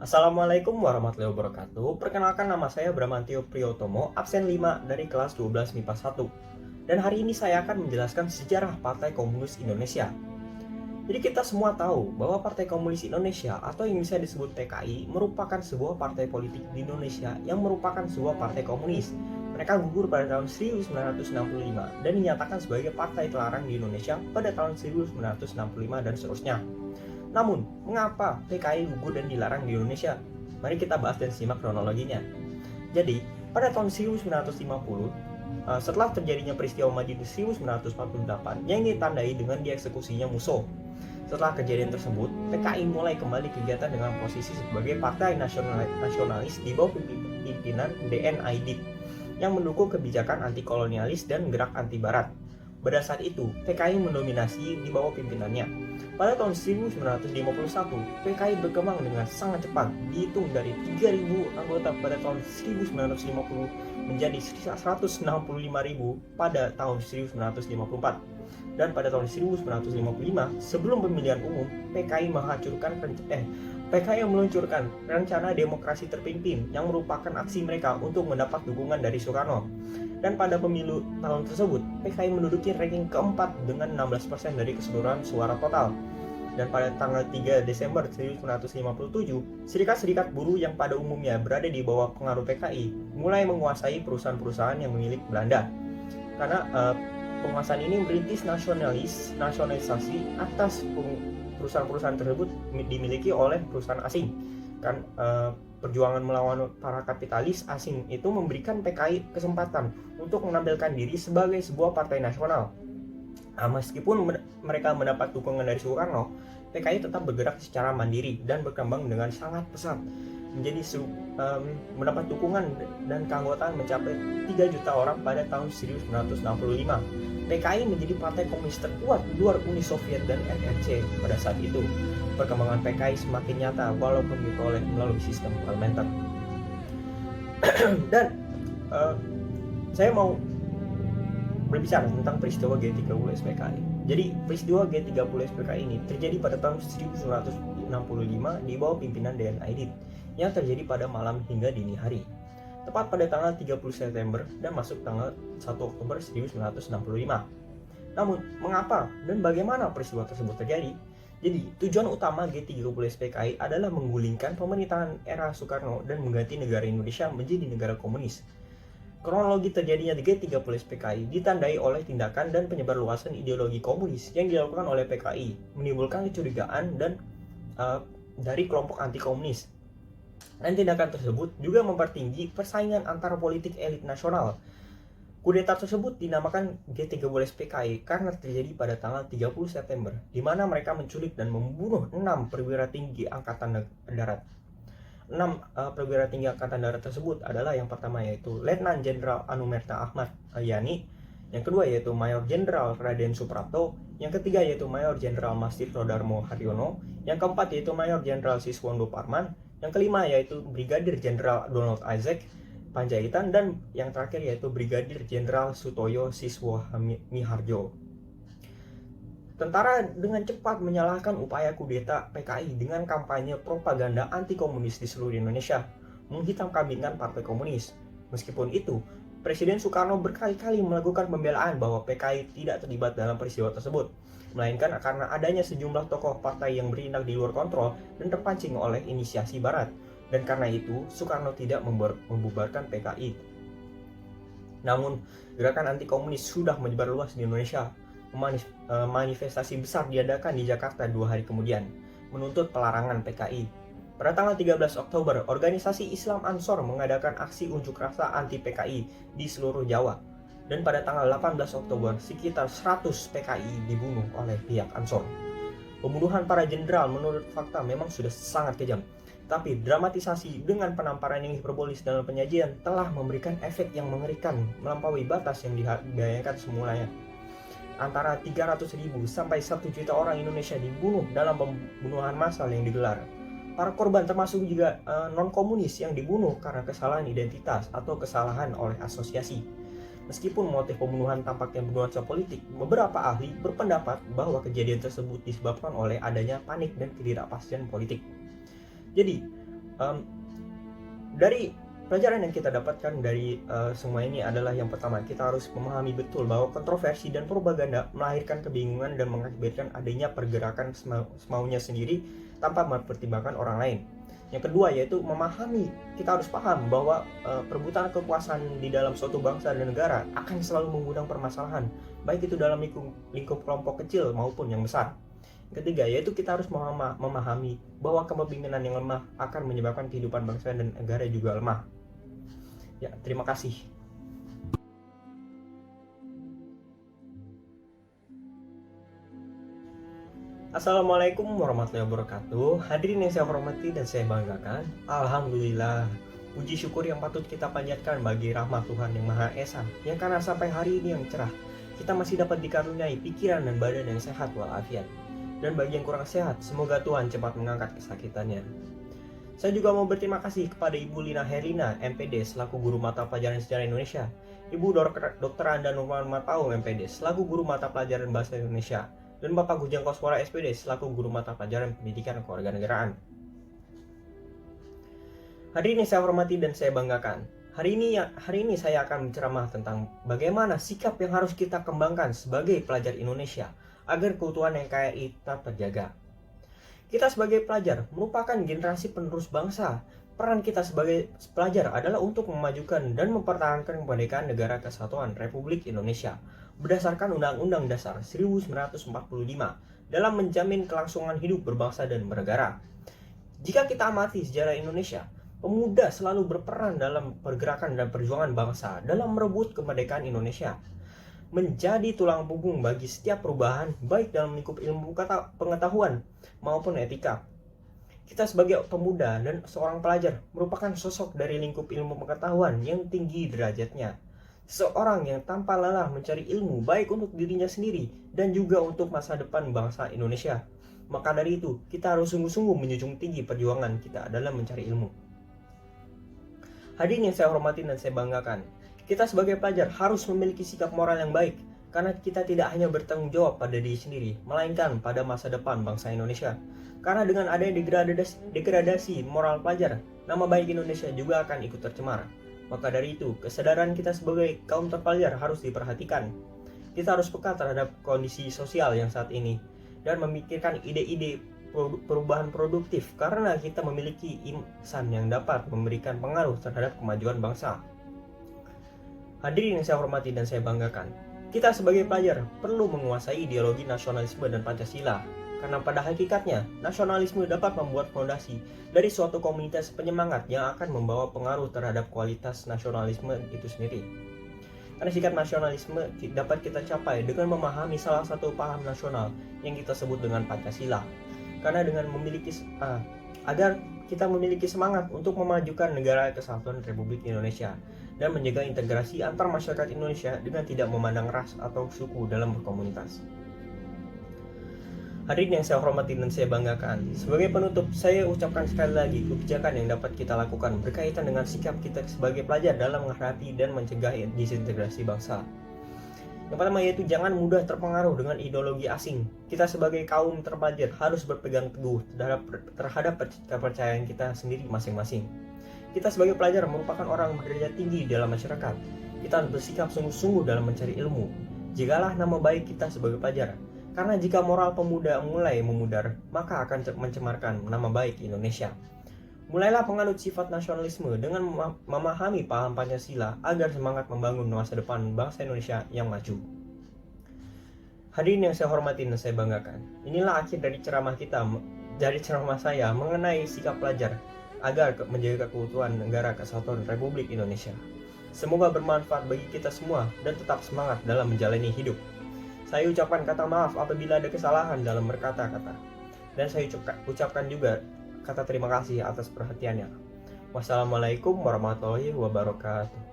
Assalamualaikum warahmatullahi wabarakatuh. Perkenalkan, nama saya Bramantio Priyotomo, absen 5 dari kelas 12 MIPA 1. Dan hari ini saya akan menjelaskan sejarah Partai Komunis Indonesia. Jadi kita semua tahu bahwa Partai Komunis Indonesia atau yang bisa disebut PKI merupakan sebuah partai politik di Indonesia yang merupakan sebuah partai komunis. Mereka gugur pada tahun 1965 dan dinyatakan sebagai partai terlarang di Indonesia pada tahun 1965 dan seterusnya. Namun, mengapa PKI gugur dan dilarang di Indonesia? Mari kita bahas dan simak kronologinya. Jadi, pada tahun 1950, setelah terjadinya peristiwa Madinah 1948 yang ditandai dengan dieksekusinya Musso. Setelah kejadian tersebut, PKI mulai kembali kegiatan dengan posisi sebagai partai nasionalis di bawah pimpinan DN Aidit yang mendukung kebijakan anti kolonialis dan gerak anti barat. Pada saat itu, PKI mendominasi di bawah pimpinannya. Pada tahun 1951, PKI berkembang dengan sangat cepat, dihitung dari 3.000 anggota pada tahun 1950 menjadi 165.000 pada tahun 1954. Dan pada tahun 1955, sebelum pemilihan umum, PKI meluncurkan rencana demokrasi terpimpin yang merupakan aksi mereka untuk mendapat dukungan dari Soekarno. Dan pada pemilu tahun tersebut, PKI menduduki ranking keempat dengan 16% dari keseluruhan suara total. Dan pada tanggal 3 Desember 1957, serikat-serikat buruh yang pada umumnya berada di bawah pengaruh PKI mulai menguasai perusahaan-perusahaan yang milik Belanda. Karena penguasaan ini merintis nasionalisasi atas perusahaan-perusahaan tersebut dimiliki oleh perusahaan asing. Kan perjuangan melawan para kapitalis asing itu memberikan PKI kesempatan untuk menampilkan diri sebagai sebuah partai nasional. Meskipun mereka mendapat dukungan dari Soekarno, PKI tetap bergerak secara mandiri dan berkembang dengan sangat pesat, mendapat dukungan dan keanggotaan mencapai 3 juta orang pada tahun 1965. PKI menjadi partai komunis terkuat di luar Uni Soviet dan RRC pada saat itu. Perkembangan PKI semakin nyata walaupun diperoleh melalui sistem parlementer. Dan saya mau berbicara tentang peristiwa G30 SPKI. Jadi peristiwa G30 SPKI ini terjadi pada tahun 1965 di bawah pimpinan DN Aidit yang terjadi pada malam hingga dini hari, tepat pada tanggal 30 September dan masuk tanggal 1 Oktober 1965. Namun, mengapa dan bagaimana peristiwa tersebut terjadi? Jadi, tujuan utama G30 SPKI adalah menggulingkan pemerintahan era Soekarno dan mengganti negara Indonesia menjadi negara komunis. Kronologi terjadinya G30 SPKI ditandai oleh tindakan dan penyebarluasan ideologi komunis yang dilakukan oleh PKI, menimbulkan kecurigaan dan dari kelompok anti komunis. Dan tindakan tersebut juga mempertinggi persaingan antara politik elit nasional. Kudeta tersebut dinamakan G30 SPKI karena terjadi pada tanggal 30 September, di mana mereka menculik dan membunuh 6 perwira tinggi Angkatan Darat. 6 perwira tinggi Angkatan Darat tersebut adalah yang pertama yaitu Letnan Jenderal Anumerta Ahmad Yani, yang kedua yaitu Mayor Jenderal Raden Suprapto, yang ketiga yaitu Mayor Jenderal Mastito Darmo Haryono, yang keempat yaitu Mayor Jenderal Siswondo Parman, yang kelima yaitu Brigadir Jenderal Donald Isaac Panjaitan, dan yang terakhir yaitu Brigadir Jenderal Sutoyo Siswo Miharjo. Tentara dengan cepat menyalahkan upaya kudeta PKI dengan kampanye propaganda anti-komunis di seluruh Indonesia, menghitam-kambingkan partai komunis. Meskipun itu, Presiden Soekarno berkali-kali melakukan pembelaan bahwa PKI tidak terlibat dalam peristiwa tersebut, melainkan karena adanya sejumlah tokoh partai yang bertindak di luar kontrol dan terpancing oleh inisiasi Barat. Dan karena itu, Soekarno tidak membubarkan PKI. Namun, gerakan anti-komunis sudah menyebar luas di Indonesia. Manifestasi besar diadakan di Jakarta 2 hari kemudian, menuntut pelarangan PKI. Pada tanggal 13 Oktober, organisasi Islam Ansor mengadakan aksi unjuk rasa anti-PKI di seluruh Jawa. Dan pada tanggal 18 Oktober, sekitar 100 PKI dibunuh oleh pihak Ansor. Pembunuhan para jenderal menurut fakta memang sudah sangat kejam. Tapi dramatisasi dengan penamparan yang hiperbolis dalam penyajian telah memberikan efek yang mengerikan melampaui batas yang dibayangkan semulanya. Antara 300.000 sampai 1 juta orang Indonesia dibunuh dalam pembunuhan massal yang digelar. Para korban termasuk juga non-komunis yang dibunuh karena kesalahan identitas atau kesalahan oleh asosiasi. Meskipun motif pembunuhan tampaknya bernuansa politik, beberapa ahli berpendapat bahwa kejadian tersebut disebabkan oleh adanya panik dan ketidakpastian politik. Jadi, Dari pelajaran yang kita dapatkan dari semua ini adalah yang pertama, kita harus memahami betul bahwa kontroversi dan propaganda melahirkan kebingungan dan mengakibatkan adanya pergerakan semaunya sendiri tanpa mempertimbangkan orang lain. Yang kedua yaitu memahami, kita harus paham bahwa perebutan kekuasaan di dalam suatu bangsa dan negara akan selalu mengundang permasalahan, baik itu dalam lingkup kelompok kecil maupun yang besar. Ketiga, yaitu kita harus memahami bahwa kepemimpinan yang lemah akan menyebabkan kehidupan bangsa dan negara juga lemah. Ya, terima kasih. Assalamualaikum warahmatullahi wabarakatuh. Hadirin yang saya hormati dan saya banggakan, alhamdulillah, puji syukur yang patut kita panjatkan bagi rahmat Tuhan yang Maha Esa, yang karena sampai hari ini yang cerah, kita masih dapat dikaruniai pikiran dan badan yang sehat walafiat. Dan bagi yang kurang sehat, semoga Tuhan cepat mengangkat kesakitannya. Saya juga mau berterima kasih kepada Ibu Lina Herlina, MPD, selaku Guru Mata Pelajaran Sejarah Indonesia, Ibu Dr. Anda Nurman Matau, MPD, selaku Guru Mata Pelajaran Bahasa Indonesia, dan Bapak Gujang Koswara, SPD, selaku Guru Mata Pelajaran Pendidikan Kewarganegaraan. Hadirin yang saya hormati dan saya banggakan, hari ini saya akan menceramah tentang bagaimana sikap yang harus kita kembangkan sebagai pelajar Indonesia agar keutuhan NKRI tetap terjaga. Kita sebagai pelajar merupakan generasi penerus bangsa. Peran kita sebagai pelajar adalah untuk memajukan dan mempertahankan kemerdekaan Negara Kesatuan Republik Indonesia berdasarkan Undang-Undang Dasar 1945 dalam menjamin kelangsungan hidup berbangsa dan bernegara. Jika kita amati sejarah Indonesia, pemuda selalu berperan dalam pergerakan dan perjuangan bangsa dalam merebut kemerdekaan Indonesia, menjadi tulang punggung bagi setiap perubahan baik dalam lingkup ilmu pengetahuan maupun etika. Kita sebagai pemuda dan seorang pelajar merupakan sosok dari lingkup ilmu pengetahuan yang tinggi derajatnya. Seorang yang tanpa lelah mencari ilmu baik untuk dirinya sendiri dan juga untuk masa depan bangsa Indonesia. Maka dari itu, kita harus sungguh-sungguh menjunjung tinggi perjuangan kita dalam mencari ilmu. Hadirin yang saya hormati dan saya banggakan, kita sebagai pelajar harus memiliki sikap moral yang baik, karena kita tidak hanya bertanggung jawab pada diri sendiri, melainkan pada masa depan bangsa Indonesia. Karena dengan adanya degradasi moral pelajar, nama baik Indonesia juga akan ikut tercemar. Maka dari itu, kesadaran kita sebagai kaum terpelajar harus diperhatikan. Kita harus peka terhadap kondisi sosial yang saat ini, dan memikirkan ide-ide perubahan produktif, karena kita memiliki insan yang dapat memberikan pengaruh terhadap kemajuan bangsa. Hadirin yang saya hormati dan saya banggakan, kita sebagai pelajar perlu menguasai ideologi nasionalisme dan Pancasila, karena pada hakikatnya nasionalisme dapat membuat fondasi dari suatu komunitas penyemangat yang akan membawa pengaruh terhadap kualitas nasionalisme itu sendiri. Karena sikap nasionalisme dapat kita capai dengan memahami salah satu paham nasional yang kita sebut dengan Pancasila. Karena dengan agar kita memiliki semangat untuk memajukan Negara Kesatuan Republik Indonesia dan menjaga integrasi antar masyarakat Indonesia dengan tidak memandang ras atau suku dalam berkomunitas. Hadirin yang saya hormati dan saya banggakan, sebagai penutup saya ucapkan sekali lagi kebijakan yang dapat kita lakukan berkaitan dengan sikap kita sebagai pelajar dalam menghadapi dan mencegah disintegrasi bangsa. Yang pertama yaitu jangan mudah terpengaruh dengan ideologi asing. Kita sebagai kaum terpelajar harus berpegang teguh terhadap kepercayaan kita sendiri masing-masing. Kita sebagai pelajar merupakan orang berderajat tinggi dalam masyarakat. Kita harus bersikap sungguh-sungguh dalam mencari ilmu. Jagalah nama baik kita sebagai pelajar. Karena jika moral pemuda mulai memudar, maka akan mencemarkan nama baik Indonesia. Mulailah penganut sifat nasionalisme dengan memahami paham Pancasila agar semangat membangun masa depan bangsa Indonesia yang maju. Hadirin yang saya hormati dan saya banggakan, inilah akhir dari ceramah saya mengenai sikap pelajar agar menjaga keutuhan Negara Kesatuan Republik Indonesia. Semoga bermanfaat bagi kita semua dan tetap semangat dalam menjalani hidup. Saya ucapkan kata maaf apabila ada kesalahan dalam berkata-kata. Dan saya ucapkan juga kata terima kasih atas perhatiannya. Wassalamualaikum warahmatullahi wabarakatuh.